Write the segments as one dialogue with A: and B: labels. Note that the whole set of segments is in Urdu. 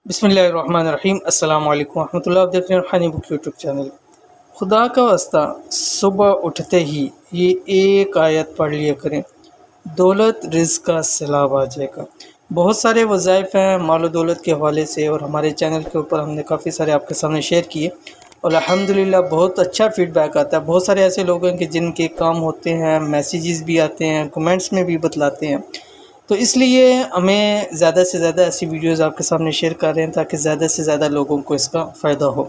A: بسم اللہ الرحمن الرحیم۔ السلام علیکم ورحمۃ اللہ۔ آپ دیکھ رہے ہیں روحانی بک یوٹیوب چینل۔ خدا کا واسطہ صبح اٹھتے ہی یہ ایک آیت پڑھ لیا کریں، دولت رزق کا سیلاب آ جائے گا۔ بہت سارے وظائف ہیں مال و دولت کے حوالے سے، اور ہمارے چینل کے اوپر ہم نے کافی سارے آپ کے سامنے شیئر کیے، اور الحمدللہ بہت اچھا فیڈ بیک آتا ہے۔ بہت سارے ایسے لوگ ہیں کہ جن کے کام ہوتے ہیں، میسیجز بھی آتے ہیں، کمنٹس میں بھی بتلاتے ہیں، تو اس لیے ہمیں زیادہ سے زیادہ ایسی ویڈیوز آپ کے سامنے شیئر کر رہے ہیں تاکہ زیادہ سے زیادہ لوگوں کو اس کا فائدہ ہو۔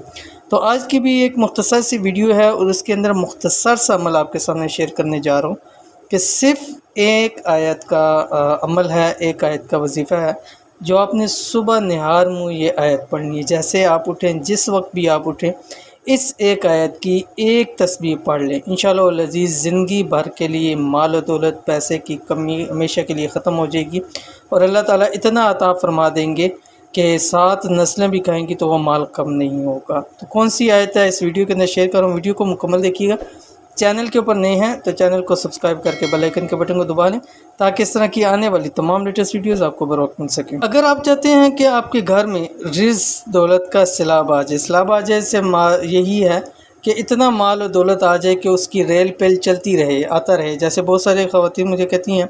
A: تو آج کی بھی ایک مختصر سی ویڈیو ہے، اور اس کے اندر مختصر سا عمل آپ کے سامنے شیئر کرنے جا رہا ہوں کہ صرف ایک آیت کا عمل ہے، ایک آیت کا وظیفہ ہے، جو آپ نے صبح نہار منہ یہ آیت پڑھنی ہے۔ جیسے آپ اٹھیں، جس وقت بھی آپ اٹھیں، اس ایک آیت کی ایک تسبیح پڑھ لیں، انشاءاللہ العزیز زندگی بھر کے لیے مال و دولت، پیسے کی کمی ہمیشہ کے لیے ختم ہو جائے گی، اور اللہ تعالیٰ اتنا عطا فرما دیں گے کہ 7 نسلیں بھی کہیں گی تو وہ مال کم نہیں ہوگا۔ تو کون سی آیت ہے اس ویڈیو کے اندر شیئر کروں، ویڈیو کو مکمل دیکھیے گا۔ چینل کے اوپر نئے ہیں تو چینل کو سبسکرائب کر کے بیل آئیکن کے بٹن کو دبا لیں تاکہ اس طرح کی آنے والی تمام لیٹسٹ ویڈیوز آپ کو بر وقت مل سکیں۔ اگر آپ چاہتے ہیں کہ آپ کے گھر میں رزق دولت کا سیلاب آ جائے، سیلاب آ جائے سے یہی ہے کہ اتنا مال و دولت آ جائے کہ اس کی ریل پیل چلتی رہے، آتا رہے۔ جیسے بہت سارے خواتین مجھے کہتی ہیں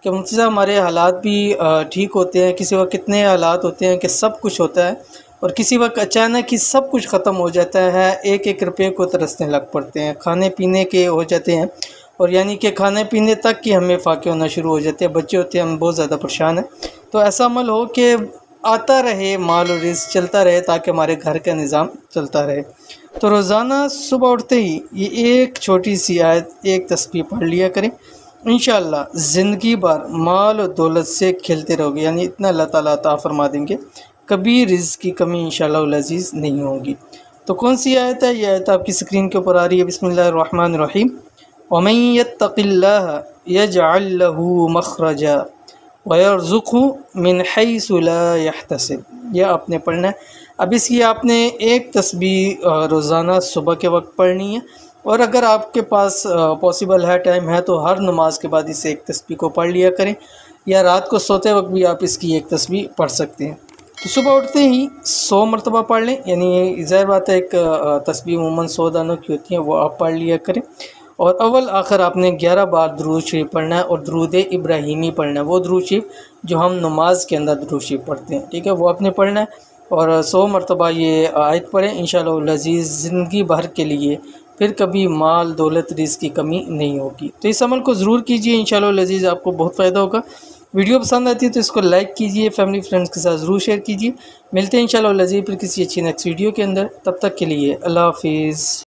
A: کہ مفتی صاحب ہمارے حالات بھی ٹھیک ہوتے ہیں، کسی وقت کتنے حالات ہوتے ہیں کہ سب کچھ ہوتا ہے، اور کسی وقت اچانک ہی سب کچھ ختم ہو جاتا ہے، ایک ایک روپے کو ترسنے لگ پڑتے ہیں، کھانے پینے کے ہو جاتے ہیں، اور یعنی کہ کھانے پینے تک کی ہمیں فاقے ہونا شروع ہو جاتے ہیں، بچے ہوتے ہیں، ہم بہت زیادہ پریشان ہیں۔ تو ایسا عمل ہو کہ آتا رہے مال و رزق، چلتا رہے تاکہ ہمارے گھر کا نظام چلتا رہے۔ تو روزانہ صبح اٹھتے ہی یہ ایک چھوٹی سی آیت، ایک تسبیح پڑھ لیا کریں، انشاءاللہ زندگی بھر مال و دولت سے کھلتے رہو گے، یعنی اتنا اللہ تعالیٰ عطا فرما دیں گے، کبھی رزق کی کمی انشاءاللہ العزیز نہیں ہوگی۔ تو کون سی آیت ہے؟ یہ آیت آپ کی سکرین کے اوپر آ رہی ہے۔ بسم اللہ الرحمن الرحیم۔ وَمَن يَتَّقِ اللَّهَ يَجْعَل لَّهُ مَخْرَجًا وَيَرْزُقْهُ مِنْ حَيْثُ لَا يَحْتَسِبُ۔ یہ آپ نے پڑھنا ہے۔ اب اس کی آپ نے ایک تسبیح روزانہ صبح کے وقت پڑھنی ہے، اور اگر آپ کے پاس پاسبل ہے، ٹائم ہے، تو ہر نماز کے بعد اس ایک تسبیح کو پڑھ لیا کریں، یا رات کو سوتے وقت بھی آپ اس کی ایک تسبیح پڑھ سکتے ہیں۔ تو صبح اٹھتے ہی 100 مرتبہ پڑھ لیں، یعنی ظاہر بات ہے ایک تسبیح عموماً 100 دانوں کی ہوتی ہیں، وہ آپ پڑھ لیا کریں، اور اول آخر آپ نے 11 بار درود شریف پڑھنا ہے، اور درود ابراہیمی پڑھنا ہے، وہ درود شریف جو ہم نماز کے اندر درود شریف پڑھتے ہیں، ٹھیک ہے، وہ آپ نے پڑھنا ہے، اور 100 مرتبہ یہ آیت پڑھیں، انشاءاللہ العزیز زندگی بھر کے لیے پھر کبھی مال دولت رزق کی کمی نہیں ہوگی۔ تو اس عمل کو ضرور کیجئے، انشاءاللہ العزیز آپ کو بہت فائدہ ہوگا۔ ویڈیو پسند آتی ہے تو اس کو لائک کیجئے، فیملی فرینڈز کے ساتھ ضرور شیئر کیجئے۔ ملتے ہیں انشاءاللہ العزیز پھر کسی اچھی نیکسٹ ویڈیو کے اندر، تب تک کے لیے اللہ حافظ۔